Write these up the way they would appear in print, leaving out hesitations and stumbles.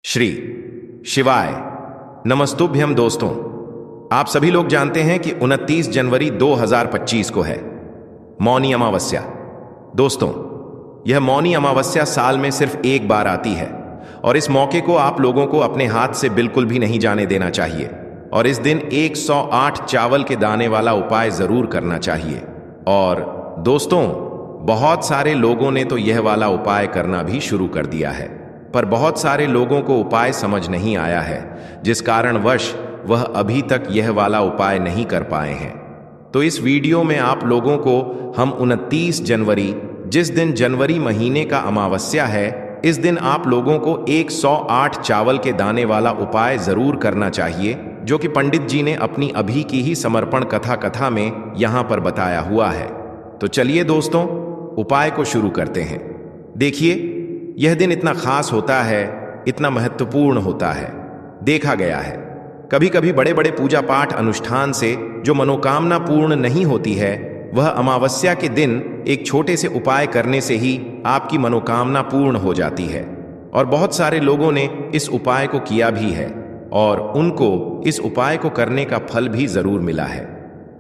श्री शिवाय नमस्तुभ्यम। दोस्तों, आप सभी लोग जानते हैं कि 29 जनवरी 2025 को है मौनी अमावस्या। दोस्तों, यह मौनी अमावस्या साल में सिर्फ एक बार आती है और इस मौके को आप लोगों को अपने हाथ से बिल्कुल भी नहीं जाने देना चाहिए और इस दिन 108 चावल के दाने वाला उपाय जरूर करना चाहिए। और दोस्तों, बहुत सारे लोगों ने तो यह वाला उपाय करना भी शुरू कर दिया है, पर बहुत सारे लोगों को उपाय समझ नहीं आया है, जिस कारणवश वह अभी तक यह वाला उपाय नहीं कर पाए हैं। तो इस वीडियो में आप लोगों को हम 29 जनवरी, जिस दिन जनवरी महीने का अमावस्या है, इस दिन आप लोगों को 108 चावल के दाने वाला उपाय जरूर करना चाहिए, जो कि पंडित जी ने अपनी अभी की ही समर्पण कथा में यहां पर बताया हुआ है। तो चलिए दोस्तों, उपाय को शुरू करते हैं। देखिए, यह दिन इतना खास होता है, इतना महत्वपूर्ण होता है। देखा गया है कभी कभी बड़े बड़े पूजा पाठ अनुष्ठान से जो मनोकामना पूर्ण नहीं होती है, वह अमावस्या के दिन एक छोटे से उपाय करने से ही आपकी मनोकामना पूर्ण हो जाती है। और बहुत सारे लोगों ने इस उपाय को किया भी है और उनको इस उपाय को करने का फल भी जरूर मिला है।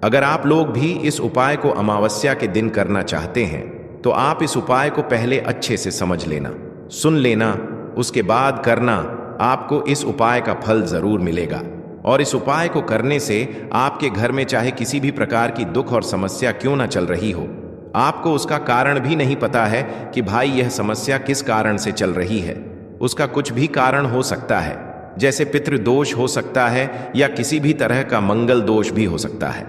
अगर आप लोग भी इस उपाय को अमावस्या के दिन करना चाहते हैं तो आप इस उपाय को पहले अच्छे से समझ लेना, सुन लेना, उसके बाद करना। आपको इस उपाय का फल जरूर मिलेगा और इस उपाय को करने से आपके घर में चाहे किसी भी प्रकार की दुख और समस्या क्यों ना चल रही हो, आपको उसका कारण भी नहीं पता है कि भाई यह समस्या किस कारण से चल रही है। उसका कुछ भी कारण हो सकता है, जैसे पितृदोष हो सकता है या किसी भी तरह का मंगल दोष भी हो सकता है,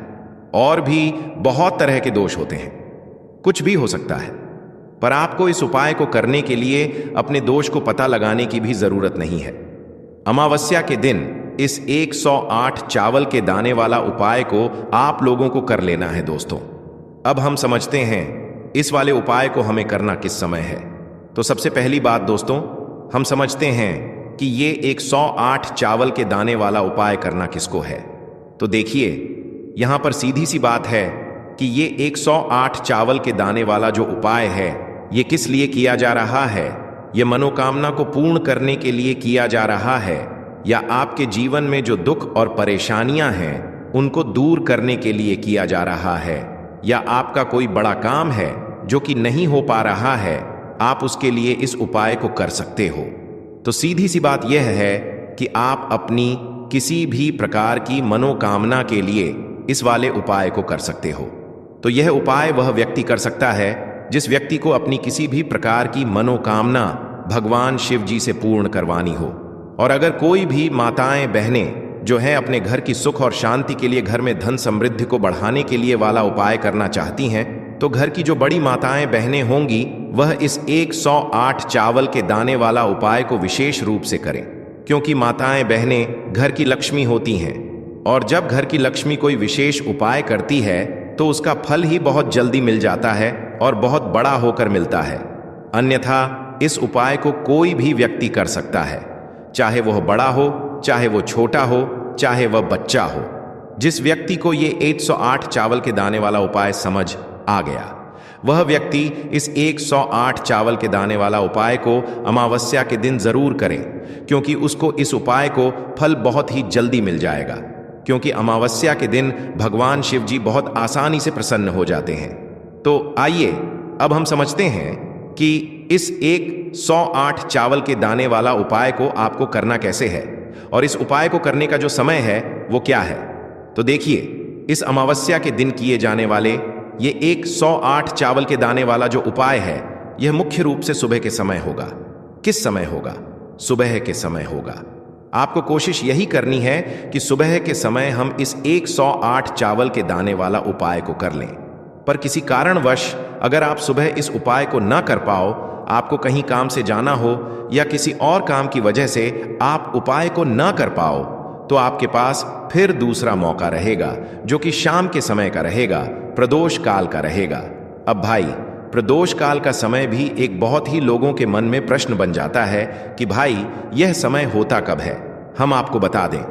और भी बहुत तरह के दोष होते हैं, कुछ भी हो सकता है। पर आपको इस उपाय को करने के लिए अपने दोष को पता लगाने की भी जरूरत नहीं है। अमावस्या के दिन इस 108 चावल के दाने वाला उपाय को आप लोगों को कर लेना है। दोस्तों, अब हम समझते हैं इस वाले उपाय को हमें करना किस समय है। तो सबसे पहली बात दोस्तों, हम समझते हैं कि ये 108 चावल के दाने वाला उपाय करना किसको है। तो देखिए, यहां पर सीधी सी बात है कि ये 108 चावल के दाने वाला जो उपाय है, ये किस लिए किया जा रहा है। ये मनोकामना को पूर्ण करने के लिए किया जा रहा है, या आपके जीवन में जो दुख और परेशानियां हैं उनको दूर करने के लिए किया जा रहा है, या आपका कोई बड़ा काम है जो कि नहीं हो पा रहा है, आप उसके लिए इस उपाय को कर सकते हो। तो सीधी सी बात यह है कि आप अपनी किसी भी प्रकार की मनोकामना के लिए इस वाले उपाय को कर सकते हो। तो यह उपाय वह व्यक्ति कर सकता है जिस व्यक्ति को अपनी किसी भी प्रकार की मनोकामना भगवान शिव जी से पूर्ण करवानी हो। और अगर कोई भी माताएं बहनें जो हैं अपने घर की सुख और शांति के लिए, घर में धन समृद्धि को बढ़ाने के लिए वाला उपाय करना चाहती हैं, तो घर की जो बड़ी माताएं बहनें होंगी वह इस 108 चावल के दाने वाला उपाय को विशेष रूप से करें, क्योंकि माताएं बहनें घर की लक्ष्मी होती हैं और जब घर की लक्ष्मी कोई विशेष उपाय करती है तो उसका फल ही बहुत जल्दी मिल जाता है और बहुत बड़ा होकर मिलता है। अन्यथा इस उपाय को कोई भी व्यक्ति कर सकता है, चाहे वह बड़ा हो, चाहे वो छोटा हो, चाहे वह बच्चा हो। जिस व्यक्ति को ये 108 चावल के दाने वाला उपाय समझ आ गया, वह व्यक्ति इस 108 चावल के दाने वाला उपाय को अमावस्या के दिन जरूर करें, क्योंकि उसको इस उपाय को फल बहुत ही जल्दी मिल जाएगा। क्योंकि अमावस्या के दिन भगवान शिव जी बहुत आसानी से प्रसन्न हो जाते हैं। तो आइए अब हम समझते हैं कि इस 108 चावल के दाने वाला उपाय को आपको करना कैसे है और इस उपाय को करने का जो समय है वो क्या है। तो देखिए, इस अमावस्या के दिन किए जाने वाले ये 108 चावल के दाने वाला जो उपाय है, यह मुख्य रूप से सुबह के समय होगा। किस समय होगा? सुबह के समय होगा। आपको कोशिश यही करनी है कि सुबह के समय हम इस 108 चावल के दाने वाला उपाय को कर लें। पर किसी कारणवश अगर आप सुबह इस उपाय को ना कर पाओ, आपको कहीं काम से जाना हो या किसी और काम की वजह से आप उपाय को ना कर पाओ, तो आपके पास फिर दूसरा मौका रहेगा, जो कि शाम के समय का रहेगा, प्रदोष काल का रहेगा। अब भाई, प्रदोष काल का समय भी एक बहुत ही लोगों के मन में प्रश्न बन जाता है कि भाई यह समय होता कब है। हम आपको बता दें,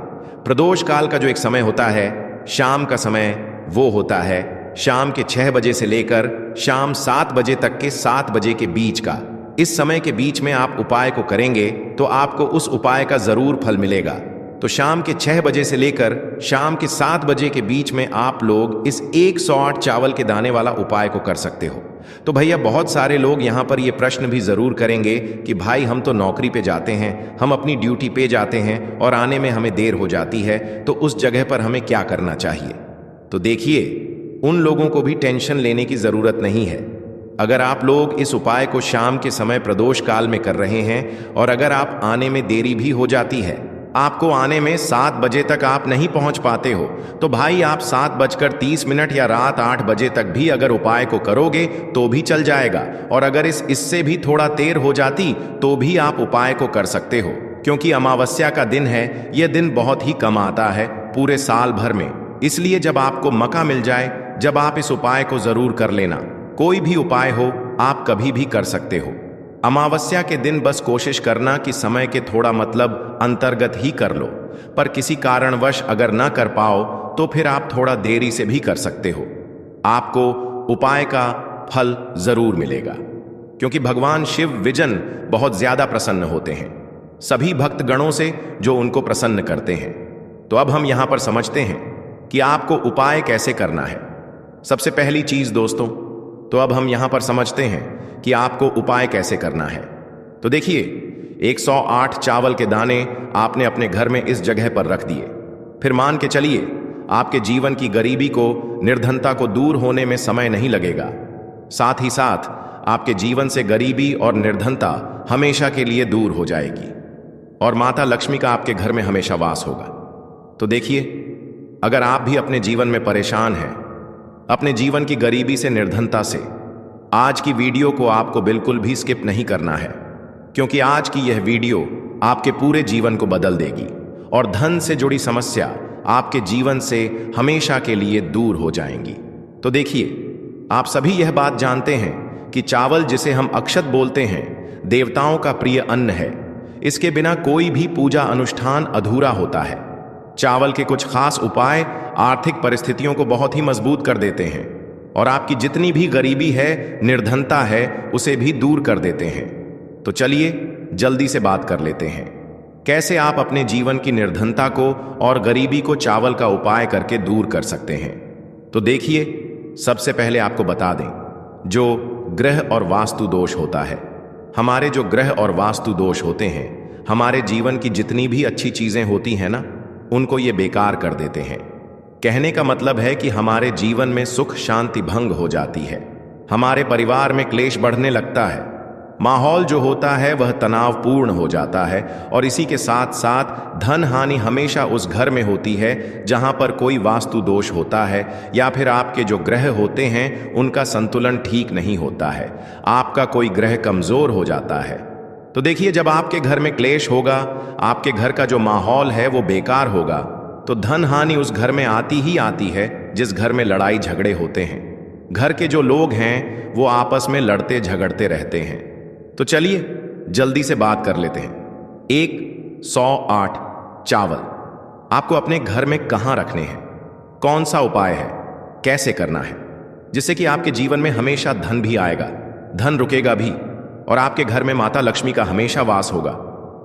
प्रदोष काल का जो एक समय होता है, शाम का समय, वो होता है शाम के 6 बजे से लेकर शाम 7 बजे तक के 7 बजे के बीच का। इस समय के बीच में आप उपाय को करेंगे तो आपको उस उपाय का जरूर फल मिलेगा। तो शाम के 6 बजे से लेकर शाम के 7 बजे के बीच में आप लोग इस 108 चावल के दाने वाला उपाय को कर सकते हो। तो भैया बहुत सारे लोग यहाँ पर ये प्रश्न भी जरूर करेंगे कि भाई हम तो नौकरी पे जाते हैं, हम अपनी ड्यूटी पे जाते हैं और आने में हमें देर हो जाती है, तो उस जगह पर हमें क्या करना चाहिए। तो देखिए, उन लोगों को भी टेंशन लेने की जरूरत नहीं है। अगर आप लोग इस उपाय को शाम के समय प्रदोष काल में कर रहे हैं और अगर आप आने में देरी भी हो जाती है, आपको आने में 7 बजे तक आप नहीं पहुंच पाते हो, तो भाई आप 7:30 या रात 8 बजे तक भी अगर उपाय को करोगे तो भी चल जाएगा। और अगर इससे भी थोड़ा देर हो जाती तो भी आप उपाय को कर सकते हो, क्योंकि अमावस्या का दिन है। यह दिन बहुत ही कम आता है पूरे साल भर में, इसलिए जब आपको मौका मिल जाए, जब आप इस उपाय को जरूर कर लेना। कोई भी उपाय हो आप कभी भी कर सकते हो। अमावस्या के दिन बस कोशिश करना कि समय के थोड़ा मतलब अंतर्गत ही कर लो, पर किसी कारणवश अगर ना कर पाओ तो फिर आप थोड़ा देरी से भी कर सकते हो। आपको उपाय का फल जरूर मिलेगा, क्योंकि भगवान शिव विजन बहुत ज्यादा प्रसन्न होते हैं सभी भक्त गणों से जो उनको प्रसन्न करते हैं। तो अब हम यहां पर समझते हैं कि आपको उपाय कैसे करना है। सबसे पहली चीज दोस्तों, तो अब हम यहां पर समझते हैं कि आपको उपाय कैसे करना है। तो देखिए, 108 चावल के दाने आपने अपने घर में इस जगह पर रख दिए। फिर मान के चलिए आपके जीवन की गरीबी को, निर्धनता को दूर होने में समय नहीं लगेगा। साथ ही साथ आपके जीवन से गरीबी और निर्धनता हमेशा के लिए दूर हो जाएगी और माता लक्ष्मी का आपके घर में हमेशा वास होगा। तो देखिए, अगर आप भी अपने जीवन में परेशान हैं, अपने जीवन की गरीबी से, निर्धनता से, आज की वीडियो को आपको बिल्कुल भी स्किप नहीं करना है, क्योंकि आज की यह वीडियो आपके पूरे जीवन को बदल देगी और धन से जुड़ी समस्या आपके जीवन से हमेशा के लिए दूर हो जाएंगी। तो देखिए, आप सभी यह बात जानते हैं कि चावल, जिसे हम अक्षत बोलते हैं, देवताओं का प्रिय अन्न है। इसके बिना कोई भी पूजा अनुष्ठान अधूरा होता है। चावल के कुछ खास उपाय आर्थिक परिस्थितियों को बहुत ही मजबूत कर देते हैं और आपकी जितनी भी गरीबी है, निर्धनता है, उसे भी दूर कर देते हैं। तो चलिए जल्दी से बात कर लेते हैं, कैसे आप अपने जीवन की निर्धनता को और गरीबी को चावल का उपाय करके दूर कर सकते हैं। तो देखिए, सबसे पहले आपको बता दें, जो ग्रह और वास्तु दोष होता है, हमारे जो ग्रह और वास्तु दोष होते हैं, हमारे जीवन की जितनी भी अच्छी चीजें होती हैं ना, उनको ये बेकार कर देते हैं। कहने का मतलब है कि हमारे जीवन में सुख शांति भंग हो जाती है, हमारे परिवार में क्लेश बढ़ने लगता है, माहौल जो होता है वह तनावपूर्ण हो जाता है और इसी के साथ साथ धन हानि हमेशा उस घर में होती है जहां पर कोई वास्तु दोष होता है या फिर आपके जो ग्रह होते हैं उनका संतुलन ठीक नहीं होता है, आपका कोई ग्रह कमजोर हो जाता है। तो देखिए, जब आपके घर में क्लेश होगा, आपके घर का जो माहौल है वो बेकार होगा, तो धन हानि उस घर में आती ही आती है जिस घर में लड़ाई झगड़े होते हैं। घर के जो लोग हैं वो आपस में लड़ते झगड़ते रहते हैं। तो चलिए जल्दी से बात कर लेते हैं। 108 चावल आपको अपने घर में कहां रखने हैं, कौन सा उपाय है, कैसे करना है, जिससे कि आपके जीवन में हमेशा धन भी आएगा, धन रुकेगा भी और आपके घर में माता लक्ष्मी का हमेशा वास होगा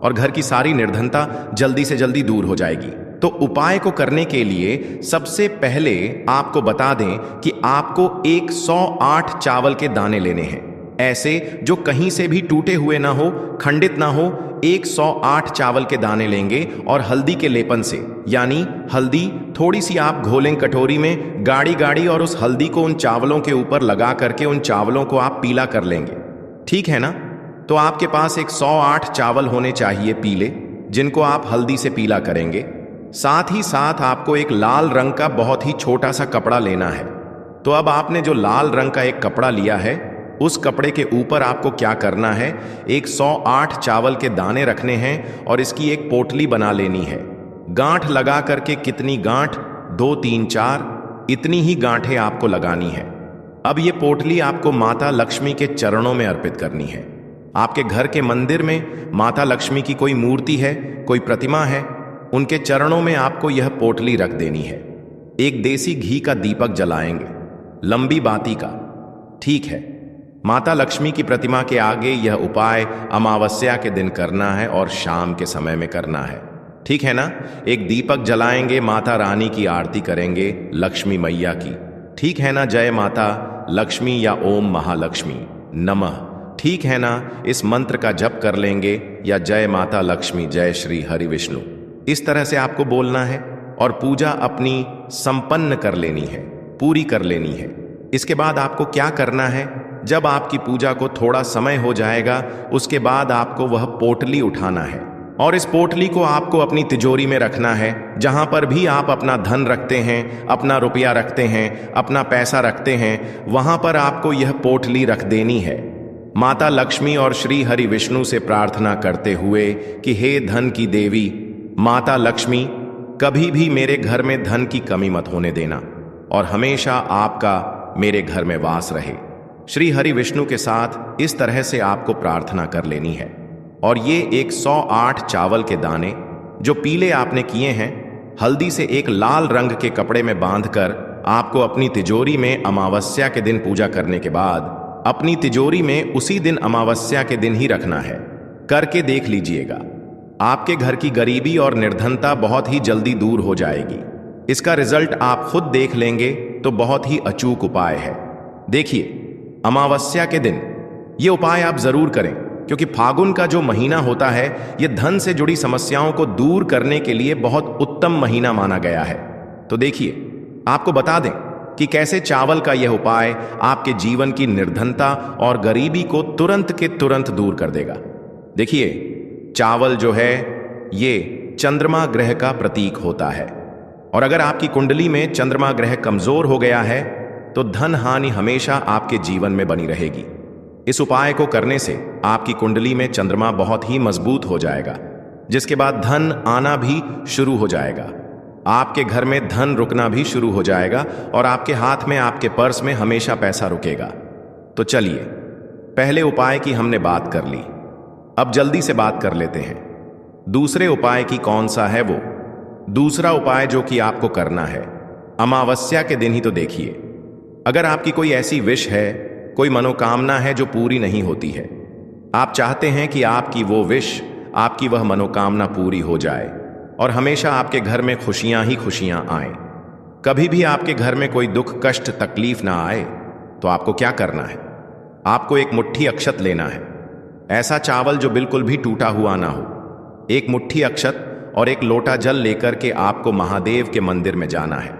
और घर की सारी निर्धनता जल्दी से जल्दी दूर हो जाएगी। तो उपाय को करने के लिए सबसे पहले आपको बता दें कि आपको 108 चावल के दाने लेने हैं, ऐसे जो कहीं से भी टूटे हुए ना हो, खंडित ना हो। 108 चावल के दाने लेंगे और हल्दी के लेपन से, यानी हल्दी थोड़ी सी आप घोलें कटोरी में, गाढ़ी गाढ़ी, और उस हल्दी को उन चावलों के ऊपर लगा करके उन चावलों को आप पीला कर लेंगे। ठीक है ना? तो आपके पास 108 चावल होने चाहिए पीले, जिनको आप हल्दी से पीला करेंगे। साथ ही साथ आपको एक लाल रंग का बहुत ही छोटा सा कपड़ा लेना है। तो अब आपने जो लाल रंग का एक कपड़ा लिया है, उस कपड़े के ऊपर आपको क्या करना है, 108 चावल के दाने रखने हैं और इसकी एक पोटली बना लेनी है। गांठ लगा करके, कितनी गांठ, 2 3 4, इतनी ही गांठें आपको लगानी है। अब ये पोटली आपको माता लक्ष्मी के चरणों में अर्पित करनी है। आपके घर के मंदिर में माता लक्ष्मी की कोई मूर्ति है, कोई प्रतिमा है, उनके चरणों में आपको यह पोटली रख देनी है। एक देसी घी का दीपक जलाएंगे, लंबी बाती का, ठीक है। माता लक्ष्मी की प्रतिमा के आगे यह उपाय अमावस्या के दिन करना है और शाम के समय में करना है, ठीक है ना। एक दीपक जलाएंगे, माता रानी की आरती करेंगे, लक्ष्मी मैया की, ठीक है ना। जय माता लक्ष्मी या ओम महालक्ष्मी नमः, ठीक है ना। इस मंत्र का जप कर लेंगे, या जय माता लक्ष्मी जय श्री हरि विष्णु, इस तरह से आपको बोलना है और पूजा अपनी संपन्न कर लेनी है, पूरी कर लेनी है। इसके बाद आपको क्या करना है, जब आपकी पूजा को थोड़ा समय हो जाएगा, उसके बाद आपको वह पोटली उठाना है और इस पोटली को आपको अपनी तिजोरी में रखना है। जहां पर भी आप अपना धन रखते हैं, अपना रुपया रखते हैं, अपना पैसा रखते हैं, वहां पर आपको यह पोटली रख देनी है। माता लक्ष्मी और श्री हरि विष्णु से प्रार्थना करते हुए कि हे धन की देवी माता लक्ष्मी, कभी भी मेरे घर में धन की कमी मत होने देना और हमेशा आपका मेरे घर में वास रहे। श्री हरि विष्णु के साथ इस तरह से आपको प्रार्थना कर लेनी है। और ये 108 चावल के दाने जो पीले आपने किए हैं, हल्दी से एक लाल रंग के कपड़े में बांधकर आपको अपनी तिजोरी में अमावस्या के दिन पूजा करने के बाद अपनी तिजोरी में उसी दिन अमावस्या के दिन ही रखना है। करके देख लीजिएगा, आपके घर की गरीबी और निर्धनता बहुत ही जल्दी दूर हो जाएगी। इसका रिजल्ट आप खुद देख लेंगे, तो बहुत ही अचूक उपाय है। देखिए, अमावस्या के दिन ये उपाय आप जरूर करें, क्योंकि फागुन का जो महीना होता है, यह धन से जुड़ी समस्याओं को दूर करने के लिए बहुत उत्तम महीना माना गया है। तो देखिए, आपको बता दें कि कैसे चावल का यह उपाय आपके जीवन की निर्धनता और गरीबी को तुरंत के तुरंत दूर कर देगा। देखिए, चावल जो है ये चंद्रमा ग्रह का प्रतीक होता है, और अगर आपकी कुंडली में चंद्रमा ग्रह कमजोर हो गया है तो धन हानि हमेशा आपके जीवन में बनी रहेगी। इस उपाय को करने से आपकी कुंडली में चंद्रमा बहुत ही मजबूत हो जाएगा, जिसके बाद धन आना भी शुरू हो जाएगा। आपके घर में धन रुकना भी शुरू हो जाएगा और आपके हाथ में, आपके पर्स में हमेशा पैसा रुकेगा। तो चलिए, पहले उपाय की हमने बात कर ली, अब जल्दी से बात कर लेते हैं दूसरे उपाय की। कौन सा है वो दूसरा उपाय जो कि आपको करना है अमावस्या के दिन ही? तो देखिए, अगर आपकी कोई ऐसी विश है, कोई मनोकामना है जो पूरी नहीं होती है, आप चाहते हैं कि आपकी वो विश, आपकी वह मनोकामना पूरी हो जाए और हमेशा आपके घर में खुशियां ही खुशियां आए, कभी भी आपके घर में कोई दुख कष्ट तकलीफ ना आए, तो आपको क्या करना है? आपको एक मुट्ठी अक्षत लेना है, ऐसा चावल जो बिल्कुल भी टूटा हुआ ना हो। एक मुट्ठी अक्षत और एक लोटा जल लेकर के आपको महादेव के मंदिर में जाना है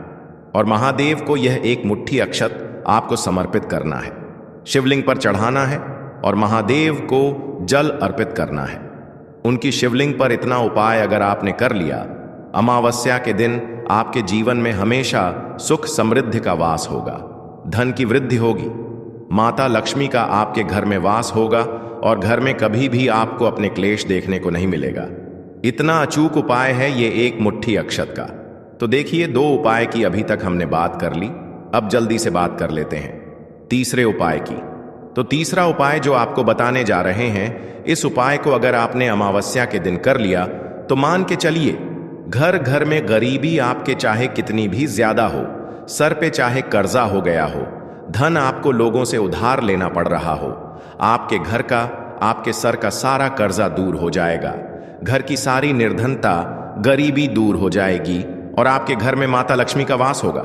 और महादेव को यह एक मुट्ठी अक्षत आपको समर्पित करना है, शिवलिंग पर चढ़ाना है और महादेव को जल अर्पित करना है। उनकी शिवलिंग पर इतना उपाय अगर आपने कर लिया, अमावस्या के दिन आपके जीवन में हमेशा सुख समृद्धि का वास होगा, धन की वृद्धि होगी, माता लक्ष्मी का आपके घर में वास होगा और घर में कभी भी आपको अपने क्लेश देखने को नहीं मिलेगा। इतना अचूक उपाय है ये एक मुट्ठी अक्षत का। तो देखिए, 2 उपाय की अभी तक हमने बात कर ली, अब जल्दी से बात कर लेते हैं तीसरे उपाय की। तो तीसरा उपाय जो आपको बताने जा रहे हैं, इस उपाय को अगर आपने अमावस्या के दिन कर लिया तो मान के चलिए, घर घर में गरीबी आपके चाहे कितनी भी ज्यादा हो, सर पे चाहे कर्जा हो गया हो, धन आपको लोगों से उधार लेना पड़ रहा हो, आपके घर का, आपके सर का सारा कर्जा दूर हो जाएगा, घर की सारी निर्धनता गरीबी दूर हो जाएगी और आपके घर में माता लक्ष्मी का वास होगा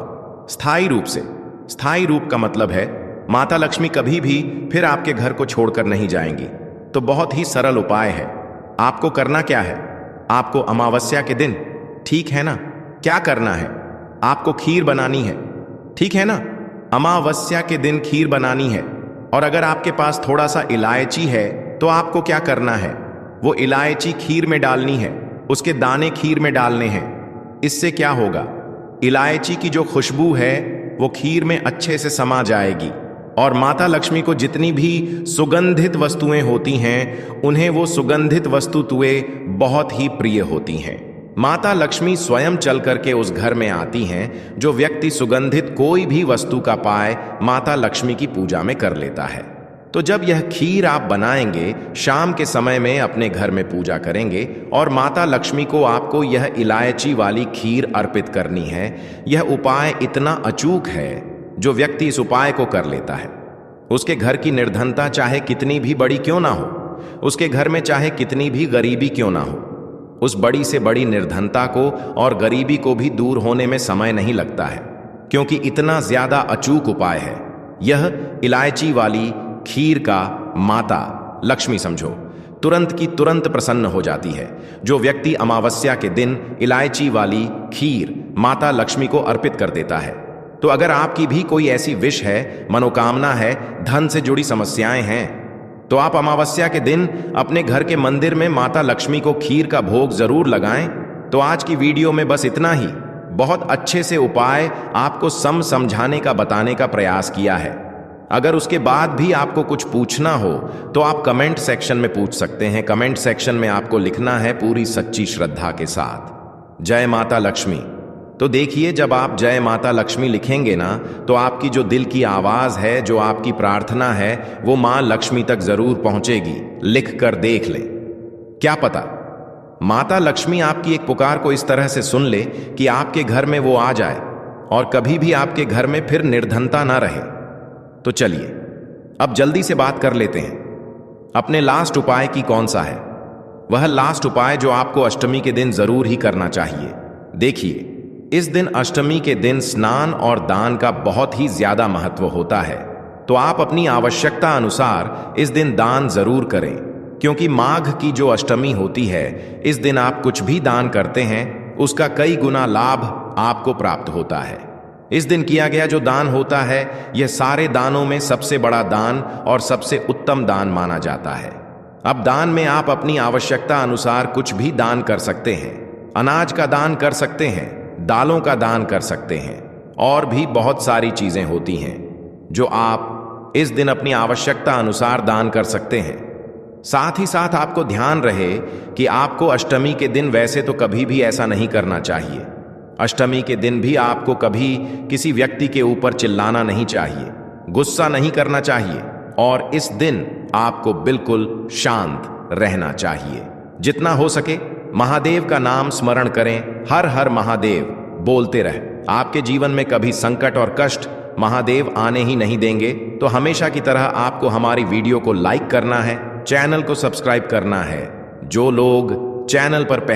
स्थायी रूप से। स्थायी रूप का मतलब है माता लक्ष्मी कभी भी फिर आपके घर को छोड़कर नहीं जाएंगी। तो बहुत ही सरल उपाय है। आपको करना क्या है? आपको अमावस्या के दिन, ठीक है ना, क्या करना है? आपको खीर बनानी है, ठीक है ना। अमावस्या के दिन खीर बनानी है और अगर आपके पास थोड़ा सा इलायची है तो आपको क्या करना है? वो इलायची खीर में डालनी है, उसके दाने खीर में डालने हैं। इससे क्या होगा? इलायची की जो खुशबू है वो खीर में अच्छे से समा जाएगी और माता लक्ष्मी को जितनी भी सुगंधित वस्तुएं होती हैं, उन्हें वो सुगंधित वस्तुएं बहुत ही प्रिय होती हैं। माता लक्ष्मी स्वयं चल करके उस घर में आती हैं। जो व्यक्ति सुगंधित कोई भी वस्तु का पाए, माता लक्ष्मी की पूजा में कर लेता है। तो जब यह खीर आप बनाएंगे, शाम के समय में अपने घर में पूजा करेंगे और माता लक्ष्मी को आपको यह इलायची वाली खीर अर्पित करनी है। यह उपाय इतना अचूक है, जो व्यक्ति इस उपाय को कर लेता है उसके घर की निर्धनता चाहे कितनी भी बड़ी क्यों ना हो, उसके घर में चाहे कितनी भी गरीबी क्यों ना हो, उस बड़ी से बड़ी निर्धनता को और गरीबी को भी दूर होने में समय नहीं लगता है, क्योंकि इतना ज्यादा अचूक उपाय है। यह इलायची वाली खीर का माता लक्ष्मी समझो तुरंत की तुरंत प्रसन्न हो जाती है। जो व्यक्ति अमावस्या के दिन इलायची वाली खीर माता लक्ष्मी को अर्पित कर देता है, तो अगर आपकी भी कोई ऐसी विश है, मनोकामना है, धन से जुड़ी समस्याएं हैं, तो आप अमावस्या के दिन अपने घर के मंदिर में माता लक्ष्मी को खीर का भोग जरूर लगाएं। तो आज की वीडियो में बस इतना ही। बहुत अच्छे से उपाय आपको समझाने का बताने का प्रयास किया है। अगर उसके बाद भी आपको कुछ पूछना हो तो आप कमेंट सेक्शन में पूछ सकते हैं। कमेंट सेक्शन में आपको लिखना है पूरी सच्ची श्रद्धा के साथ, जय माता लक्ष्मी। तो देखिए, जब आप जय माता लक्ष्मी लिखेंगे ना, तो आपकी जो दिल की आवाज है, जो आपकी प्रार्थना है, वो मां लक्ष्मी तक जरूर पहुंचेगी। लिख कर देख लें, क्या पता माता लक्ष्मी आपकी एक पुकार को इस तरह से सुन ले कि आपके घर में वो आ जाए और कभी भी आपके घर में फिर निर्धनता ना रहे। तो चलिए अब जल्दी से बात कर लेते हैं अपने लास्ट उपाय की। कौन सा है वह लास्ट उपाय जो आपको अष्टमी के दिन जरूर ही करना चाहिए? देखिए, इस दिन अष्टमी के दिन स्नान और दान का बहुत ही ज्यादा महत्व होता है। तो आप अपनी आवश्यकता अनुसार इस दिन दान जरूर करें, क्योंकि माघ की जो अष्टमी होती है, इस दिन आप कुछ भी दान करते हैं उसका कई गुना लाभ आपको प्राप्त होता है। इस दिन किया गया जो दान होता है, यह सारे दानों में सबसे बड़ा दान और सबसे उत्तम दान माना जाता है। अब दान में आप अपनी आवश्यकता अनुसार कुछ भी दान कर सकते हैं। अनाज का दान कर सकते हैं, दालों का दान कर सकते हैं, और भी बहुत सारी चीजें होती हैं जो आप इस दिन अपनी आवश्यकता अनुसार दान कर सकते हैं। साथ ही साथ आपको ध्यान रहे कि आपको अष्टमी के दिन वैसे तो कभी भी ऐसा नहीं करना चाहिए। अष्टमी के दिन भी आपको कभी किसी व्यक्ति के ऊपर चिल्लाना नहीं चाहिए, गुस्सा नहीं करना चाहिए, और इस दिन आपको बिल्कुल शांत रहना चाहिए। जितना हो सके महादेव का नाम स्मरण करें, हर हर महादेव बोलते रहे। आपके जीवन में कभी संकट और कष्ट महादेव आने ही नहीं देंगे। तो हमेशा की तरह आपको हमारी वीडियो को लाइक करना है, चैनल को सब्सक्राइब करना है। जो लोग चैनल पर पहले